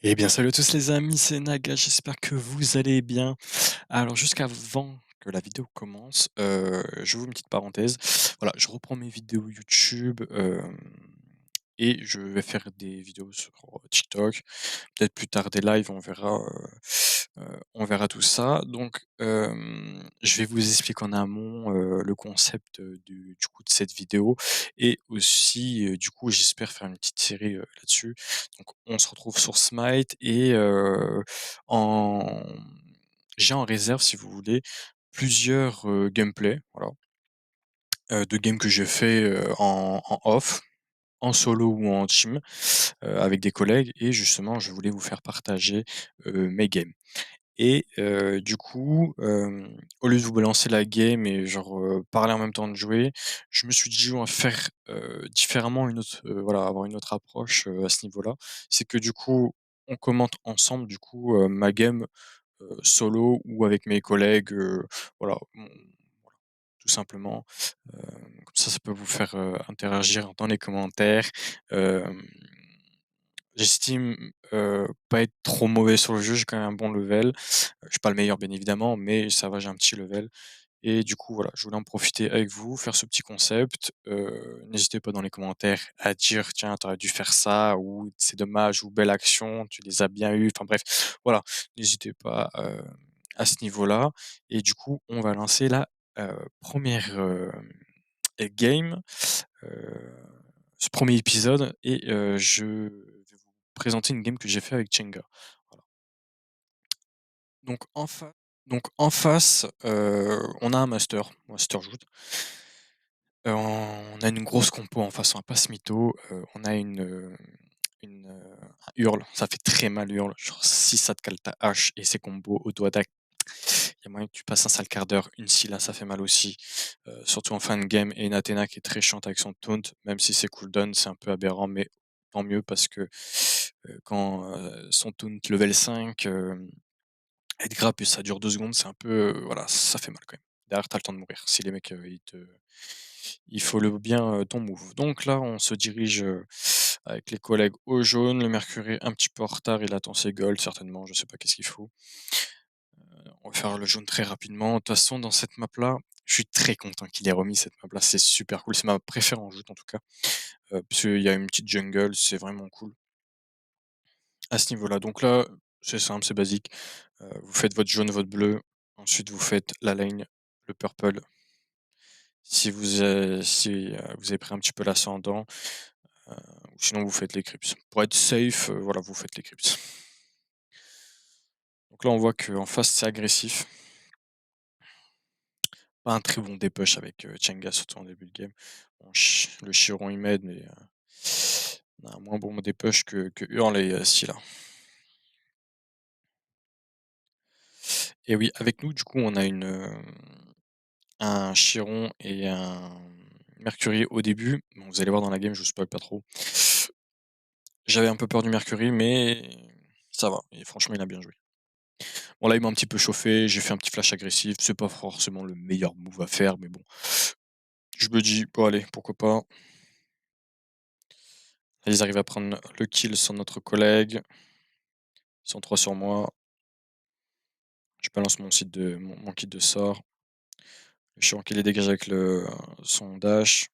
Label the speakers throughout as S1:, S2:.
S1: Eh bien, salut à tous les amis, c'est Naga, j'espère que vous allez bien. Alors, jusqu'avant que la vidéo commence, je vous une petite parenthèse. Voilà, je reprends mes vidéos YouTube, et je vais faire des vidéos sur TikTok, peut-être plus tard des lives, on verra tout ça. Donc, je vais vous expliquer en amont, le concept, du coup de cette vidéo et aussi, du coup, j'espère faire une petite série, là-dessus. Donc on se retrouve sur Smite et en j'ai en réserve, si vous voulez, plusieurs, gameplays, voilà, de games que j'ai fait, en off, en solo ou en team, avec des collègues et justement je voulais vous faire partager, mes games. Et du coup, au lieu de vous balancer la game et genre, parler en même temps de jouer, je me suis dit: «On va faire, différemment une autre, voilà, avoir une autre approche, à ce niveau-là». C'est que du coup, on commente ensemble du coup, ma game, solo ou avec mes collègues, voilà, voilà, tout simplement. Comme ça peut vous faire, interagir dans les commentaires. Hem J'estime, pas être trop mauvais sur le jeu, j'ai quand même un bon level. Je suis pas le meilleur bien évidemment, mais ça va, j'ai un petit level et du coup voilà, je voulais en profiter avec vous, faire ce petit concept. N'hésitez pas dans les commentaires à dire: «Tiens, tu aurais dû faire ça» ou «C'est dommage» ou «Belle action, tu les as bien eues», enfin bref, voilà. N'hésitez pas, à ce niveau-là et du coup, on va lancer la, 1re, game, heu, ce premier épisode et je vais vous présenter une game que j'ai fait avec Chenga. Voilà. Donc en face, on a un master joute. On a une grosse compo en face, on va pas se mytho, on a un hurle, ça fait très mal hurle, genre si ça te cale ta hache et ses combos auto attaque, il y a moyen que tu passes un sale quart d'heure. Une Scylla, ça fait mal aussi, surtout en fin de game et une Athéna qui est très chiante avec son taunt, même si ses cooldowns, c'est un peu aberrant, mais tant mieux parce que, quand, son taunt level 5, elle te grappe et ça dure 2 secondes, c'est un peu, voilà, ça fait mal quand même. Derrière, tu as le temps de mourir si les mecs, il faut le bien, ton move. Donc là, on se dirige, avec les collègues au jaune, le Mercury un petit peu en retard, il attend ses golds certainement, je sais pas qu'est-ce qu'il faut. On va faire le jaune très rapidement. De toute façon, dans cette map-là, je suis très content qu'il ait remis cette map-là, c'est super cool. C'est ma préférée en joute en tout cas, parce qu'il y a une petite jungle, c'est vraiment cool à ce niveau-là. Donc là, c'est simple, c'est basique. Vous faites votre jaune, votre bleu, ensuite vous faites la lane, le purple. Si vous avez pris un petit peu l'ascendant, ou sinon vous faites les creeps. Pour être safe, voilà, vous faites les creeps. Donc là, on voit qu'en face, c'est agressif. Pas un très bon dépush avec, Chenga, surtout en début de game. Bon, le Chiron, il m'aide, mais, on a un moins bon dépush que Hurl et Scylla. Et oui, avec nous, du coup, on a un Chiron et un Mercury au début. Bon, vous allez voir dans la game, je vous spoil pas trop. J'avais un peu peur du Mercury, mais ça va et franchement, il a bien joué. Bon là, il m'a un petit peu chauffé, j'ai fait un petit flash agressif, c'est pas forcément le meilleur move à faire, mais bon. Je me dis: «Bon allez, pourquoi pas?» Ils arrivent à prendre le kill sur notre collègue. Ils sont 3 sur moi. Je balance mon kit de sort. Le chiant qui les dégage avec son dash.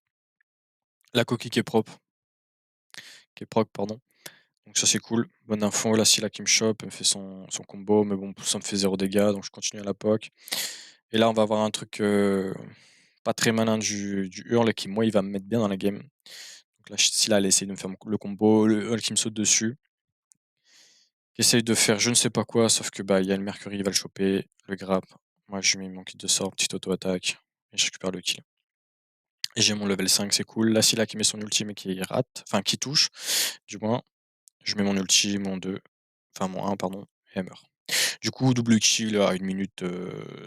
S1: La coquille qui est proc, pardon. Donc ça c'est cool. Bonne info, la Scylla qui me chope, elle fait son combo, mais bon, ça me fait 0 dégâts, donc je continue à la poke. Et là, on va avoir un truc, pas très malin du Hurl qui, moi, il va me mettre bien dans la game. Donc là, Scylla, elle essaye de me faire le combo, le Hurl qui me saute dessus. Qui essaye de faire je ne sais pas quoi, sauf que, bah, il y a le Mercury, il va le choper, le grappe. Moi, je mets mon kit de sort, petite auto-attaque et je récupère le kill. Et j'ai mon level 5, c'est cool. La Scylla qui met son ulti mais qui rate, enfin qui touche, du moins. Je mets mon ulti, mon 2, enfin mon 1 pardon, et elle meurt. Du coup, double kill à 1 minute,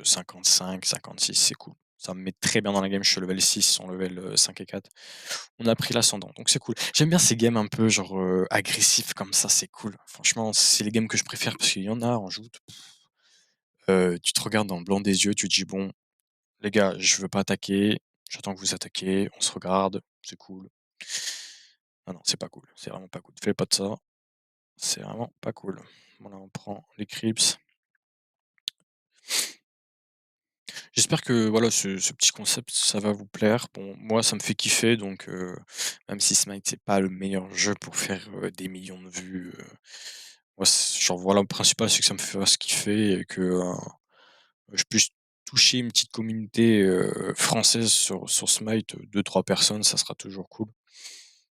S1: 55-56, c'est cool. Ça me met très bien dans la game, je suis level 6, ils sont level, 5 et 4. On a pris l'ascendant, donc c'est cool. J'aime bien ces games un peu genre, agressifs comme ça, c'est cool. Franchement, c'est les games que je préfère parce qu'il y en a en joute, tu te regardes dans le blanc des yeux, tu te dis: «Bon, les gars, je veux pas attaquer, j'attends que vous attaquiez, on se regarde, c'est cool». Non, non, c'est pas cool, c'est vraiment pas cool. Fais pas de ça. c'est vraiment pas cool. Voilà, on prend les creeps. J'espère que voilà, ce petit concept, ça va vous plaire. Bon, moi, ça me fait kiffer donc même si Smite, c'est pas le meilleur jeu pour faire, des millions de vues, moi, c genre, voilà, le principal, c'est que ça me fasse kiffer et que, je puisse toucher une petite communauté, française sur Smite, 2-3 personnes, ça sera toujours cool.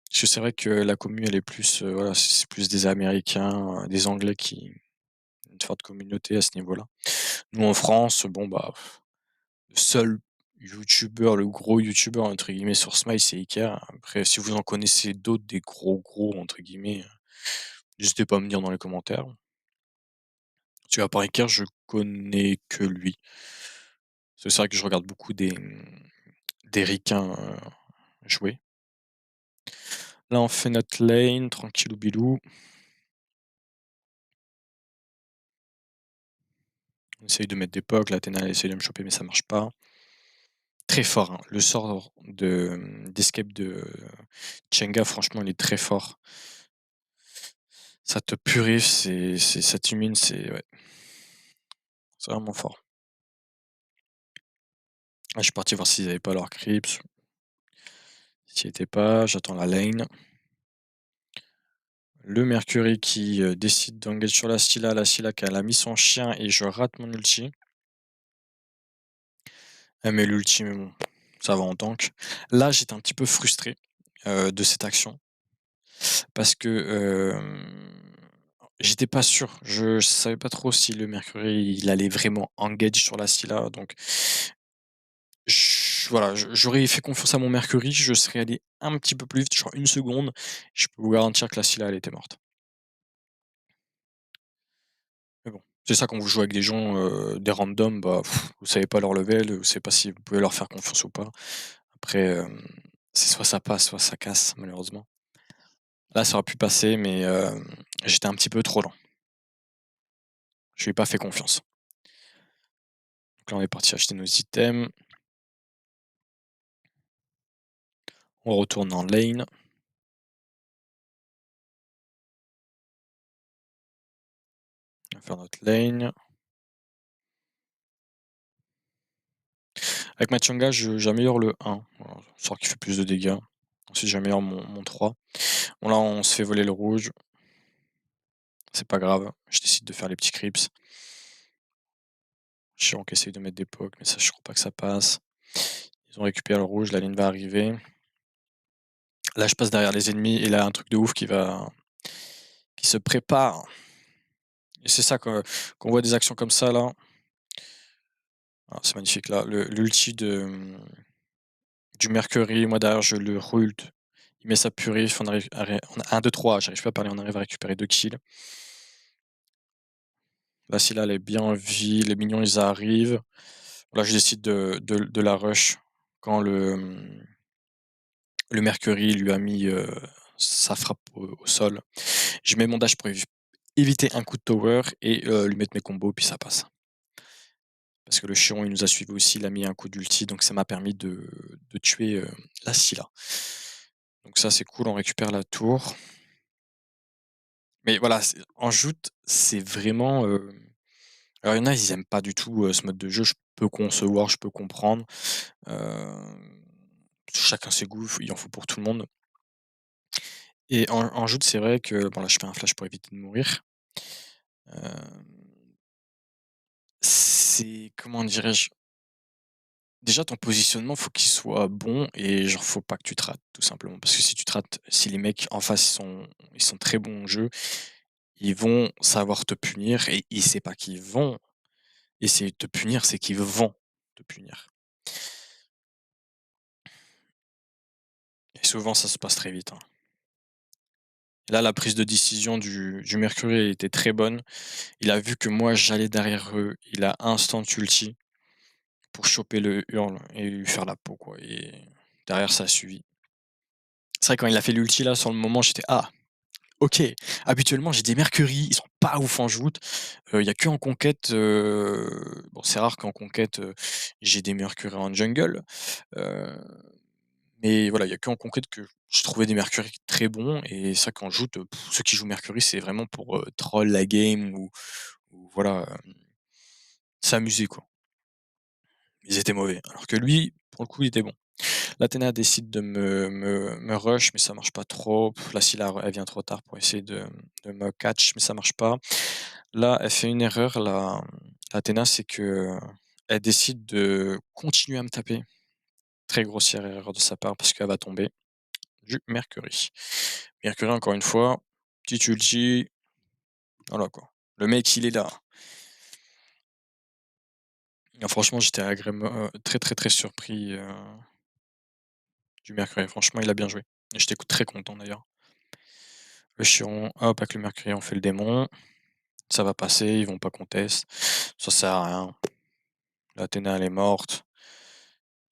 S1: Parce que c'est vrai que la commu, elle est plus, voilà, c'est plus des Américains, des Anglais qui une forte communauté à ce niveau-là. Nous, en France, bon, bah, le seul youtubeur, le «gros youtubeur» entre guillemets sur Smile, c'est Iker. Après, si vous en connaissez d'autres, des «gros, gros» entre guillemets, n'hésitez pas à me dire dans les commentaires. Parce qu'à part Iker, je connais que lui. C'est vrai que je regarde beaucoup des ricains, jouer. Là, on fait notre lane, tranquillou bilou. On essaye de mettre des poks, l'Athéna elle essaye de me choper mais ça marche pas. Très fort, hein. Le sort d'escape de Chenga, franchement, il est très fort. Ça te purifie, ça t'illumine, c'est ouais, c'est vraiment fort. Ah, je suis parti voir s'ils avaient pas leur creeps. S'y étaient pas, j'attends la lane. Le Mercury qui, décide d'engage sur la Scylla qui elle a mis son chien et je rate mon ulti. Elle met l'ulti mais bon, ça va en tank. Là, j'étais un petit peu frustré, de cette action parce que, j'étais pas sûr. Je savais pas trop si le Mercury, il allait vraiment engage sur la Scylla donc voilà, j'aurais fait confiance à mon Mercury, je serais allé un petit peu plus vite, genre 1 seconde, je peux vous garantir que la Scylla, elle était morte. Mais bon, c'est ça quand vous jouez avec des gens, des randoms, bah, vous savez pas leur level, vous savez pas si vous pouvez leur faire confiance ou pas. Après, c'est soit ça passe, soit ça casse, malheureusement. Là, ça aurait pu passer, mais j'étais un petit peu trop lent. Je lui ai pas fait confiance. Donc là, on est parti acheter nos items. On retourne en lane. On va faire notre lane. Avec ma Chang'e, j'améliore le 1, voilà, histoire qu'il fait plus de dégâts. Ensuite, j'améliore mon 3. Bon là, on se fait voler le rouge. C'est pas grave, je décide de faire les petits creeps. Chiant qui essaye de mettre des pokes, mais ça, je crois pas que ça passe. Ils ont récupéré le rouge, la ligne va arriver. Là, je passe derrière les ennemis et là, un truc de ouf qui se prépare. Et c'est ça quand on voit des actions comme ça là. Ah, c'est magnifique là, l'ulti du Mercury, moi derrière je le ult. Il met sa purif, on arrive à on a 1-2-3, j'arrive pas à parler, on arrive à récupérer 2 kills. Là, si là elle est bien en vie, les minions ils arrivent. Là, je décide de la rush quand le Mercury lui a mis, sa frappe au sol. Je mets mon dash pour éviter un coup de tower et lui mettre mes combos, puis ça passe. Parce que le Chiron, il nous a suivi aussi, il a mis un coup d'ulti, donc ça m'a permis de tuer, la Scylla. Donc ça, c'est cool, on récupère la tour. Mais voilà, en joute, c'est vraiment, alors il y en a, ils aiment pas du tout, ce mode de jeu, je peux concevoir, je peux comprendre. Chacun ses goûts, il en faut pour tout le monde. Et en joute, c'est vrai que bon là, je fais un flash pour éviter de mourir. Hem, c'est comment dirais-je? Déjà ton positionnement, faut qu'il soit bon et genre faut pas que tu te rates, tout simplement. Parce que si tu te rates, si les mecs en face ils sont très bons au jeu, ils vont savoir te punir et c'est pas qu'ils vont essayer de te punir, c'est qu'ils vont te punir. Et souvent ça se passe très vite, hein. Là, la prise de décision du Mercury était très bonne. Il a vu que moi j'allais derrière eux, il a instant ulti pour choper le hurle et lui faire la peau quoi et derrière ça a suivi. C'est vrai quand il a fait l'ulti là sur le moment j'étais: «Ah! OK, habituellement j'ai des Mercury, ils sont pas ouf en joute, il y a qu'en conquête, bon c'est rare qu'en conquête, j'ai des Mercury en jungle, heu, mais voilà, il y a qu'en conquête que je trouvais des Mercury très bons et c'est vrai qu'en joute, ceux qui jouent Mercury, c'est vraiment pour, troll la game ou voilà, s'amuser quoi. Ils étaient mauvais, alors que lui, pour le coup, il était bon. L'Athéna décide de me rush, mais ça marche pas trop. La Scylla, elle vient trop tard pour essayer de me catch, mais ça marche pas. Là, elle fait une erreur, l'Athéna, c'est que elle décide de continuer à me taper. Très grossière erreur de sa part parce qu'elle va tomber du Mercury. Mercury, encore une fois, petite ulti, voilà quoi. Le mec, il est là. Ah franchement, j'étais agrément très, très, très surpris, du Mercury. Franchement, il a bien joué et j'étais très content d'ailleurs. Le Chiron, hop, avec le Mercury, on fait le démon. Ça va passer, ils vont pas contest. Ça sert à rien. L'Athéna, elle est morte.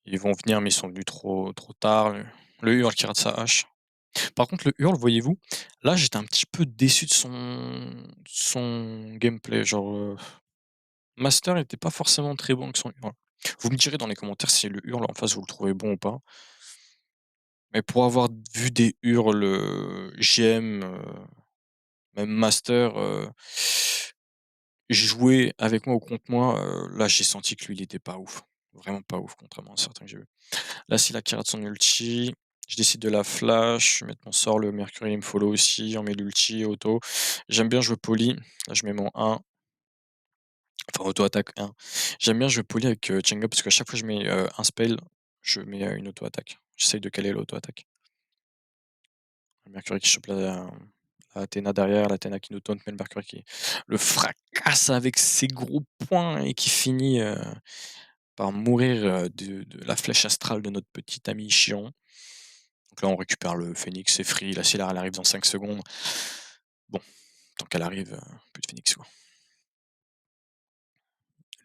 S1: Ils vont venir, mais ils sont venus trop tard. Le Hurl qui rate sa hache. Par contre, le Hurl, voyez-vous, là, j'étais un petit peu déçu de son gameplay. Genre, Master était pas forcément très bon avec son Hurl. Vous me direz dans les commentaires si le Hurl en face, vous le trouvez bon ou pas. Mais pour avoir vu des Hurls, GM, même Master, jouer avec moi ou contre moi, là, j'ai senti que lui, il était pas ouf. Vraiment pas ouf, contrairement à certains que j'ai vus. Là, s'il a qui son ulti, je décide de la flash, je vais mettre mon sort, le Mercury il me follow aussi, on met l'ulti, auto. J'aime bien jouer poli, là je mets mon 1, enfin auto-attaque 1. J'aime bien jouer poli avec, Chenga parce qu'à chaque fois que je mets, un spell, je mets, une auto-attaque. J'essaye de caler l'auto-attaque. Le Mercury qui chope la Athéna derrière, l'Athéna qui nous taunt, mais le Mercury qui le fracasse avec ses gros poings et qui finit, par mourir, de la flèche astrale de notre petit ami Chiron. Donc là, on récupère le Phénix, c'est free, la Scylla elle arrive dans 5 secondes. Bon, tant qu'elle arrive, plus de Phénix quoi.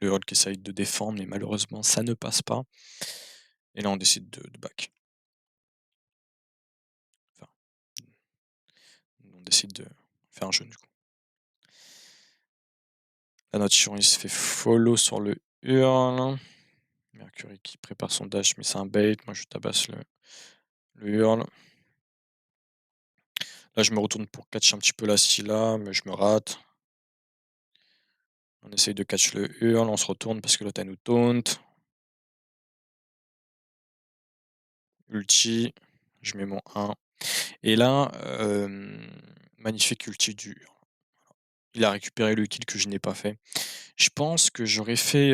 S1: Le Hulk essaye de défendre, mais malheureusement ça ne passe pas. Et là on décide de back. Enfin, on décide de faire un jeu du coup. Là notre Chiron il se fait follow sur le Hurl. Mercury qui prépare son dash, mais c'est un bait. Moi je tabasse le Hurl. Là je me retourne pour catch un petit peu la Scylla, mais je me rate. On essaye de catch le Hurl, on se retourne parce que l'autre elle nous taunt. Ulti, je mets mon 1. Et là, magnifique ulti du Hurl. Il a récupéré le kill que je n'ai pas fait. Je pense que j'aurais fait,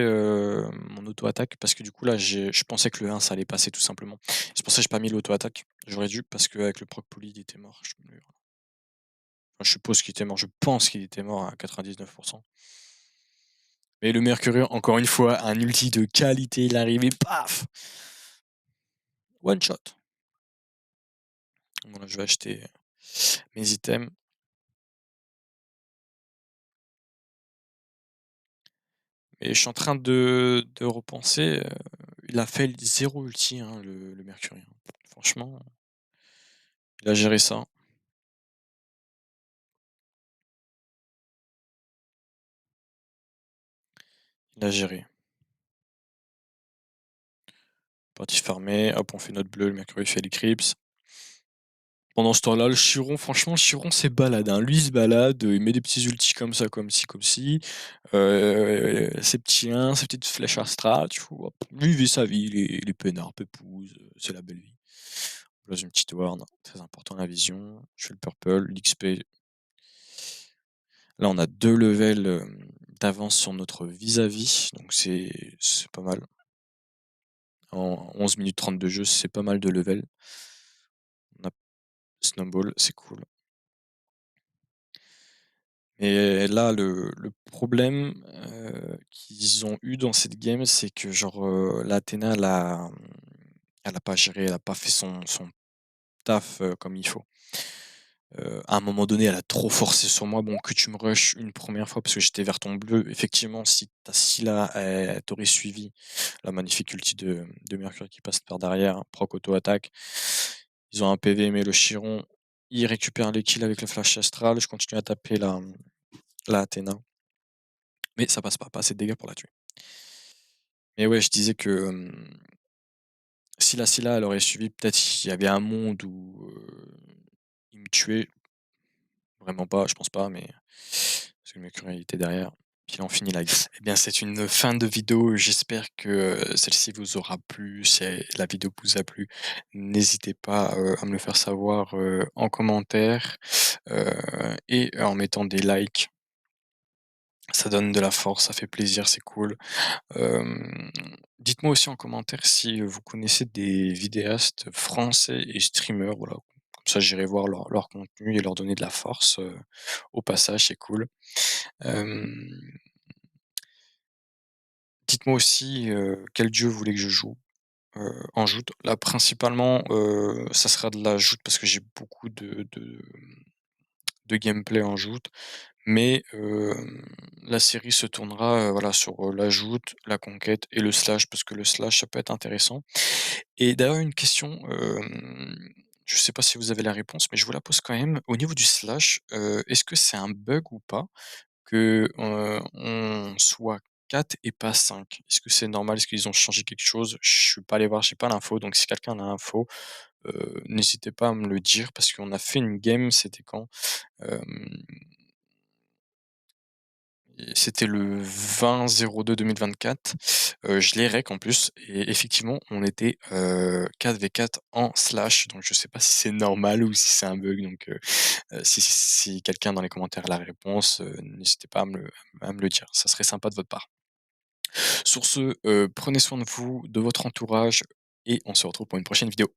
S1: mon auto-attaque parce que du coup là, je pensais que le 1 ça allait passer tout simplement. C'est pour ça que j'ai pas mis l'auto-attaque. J'aurais dû parce qu'avec le proc poly il était mort. Enfin, je suppose qu'il était mort, je pense qu'il était mort à 99. Mais le Mercurion, encore une fois, un ulti de qualité, il arrive et paf! One shot. Bon là, je vais acheter mes items. Et je suis en train de repenser, il a fait 0 ulti, hein, le Mercurien. Franchement, il a géré ça. Il a géré. Parti farmer, hop, on fait notre bleu, le Mercury fait l'Eclipse. Pendant ce temps-là, le Chiron, franchement, le Chiron c'est balade, hein. Lui, il se balade, il met des petits ultis comme ça, comme ci, comme ci. Ses petits 1, ses petites flèches astrales, tu vois? Lui, il vit sa vie, il est peinard, pépouze, c'est la belle vie. Là, j'ai une petite ward, très important la vision. Je fais le purple, l'XP. Là, on a 2 levels, d'avance sur notre vis-à-vis, donc c'est pas mal. En 11 minutes 30 de jeu, c'est pas mal de level. On a Snowball, c'est cool. Et là, le problème, qu'ils ont eu dans cette game, c'est que genre, l'Athéna, elle a pas géré, elle a pas fait son taf, comme il faut. À un moment donné, elle a trop forcé sur moi. Bon, que tu me rushes une première fois parce que j'étais vers ton bleu, effectivement, si ta Scylla, elle t'aurait suivi, la magnifique ulti de Mercure qui passe par derrière, hein, proc auto-attaque. Ils ont un PV, mais le Chiron, il récupère les kills avec le flash astral. Je continue à taper la Athéna, mais ça passe pas assez de dégâts pour la tuer. Mais ouais, je disais que, Si là, elle aurait suivi, peut-être il y avait un monde où, il me tuait. Vraiment pas, je pense pas, mais parce que le mec, il était derrière, puis il en finit la game. Eh bien, c'est une fin de vidéo. J'espère que, celle-ci vous aura plu. Si la vidéo vous a plu, n'hésitez pas, à me le faire savoir, en commentaire, heu et en mettant des likes. Ça donne de la force, ça fait plaisir, c'est cool. Dites-moi aussi en commentaire si, vous connaissez des vidéastes français et streamers, voilà. Comme ça, j'irai voir leur contenu et leur donner de la force, au passage, c'est cool. Hem, Dites-moi aussi, quel dieu vous voulez que je joue, en joute. Là, principalement, ça sera de la joute parce que j'ai beaucoup de gameplay en joute, mais la série se tournera, voilà, sur, la joute, la conquête et le slash parce que le slash, ça peut être intéressant. Et d'ailleurs une question, je sais pas si vous avez la réponse, mais je vous la pose quand même. Au niveau du slash, est-ce que c'est un bug ou pas que, on soit 4 et pas 5? Est-ce que c'est normal? Est-ce qu'ils ont changé quelque chose? Je suis pas allé voir, j'ai pas l'info, donc si quelqu'un a l'info, n'hésitez pas à me le dire parce qu'on a fait une game, c'était quand? Hem Et c'était le 20/02/2024, je l'ai rec en plus et effectivement on était, 4v4 en slash, donc je sais pas si c'est normal ou si c'est un bug, donc si quelqu'un dans les commentaires a la réponse, n'hésitez pas à me le dire, ça serait sympa de votre part. Sur ce, prenez soin de vous, de votre entourage et on se retrouve pour une prochaine vidéo.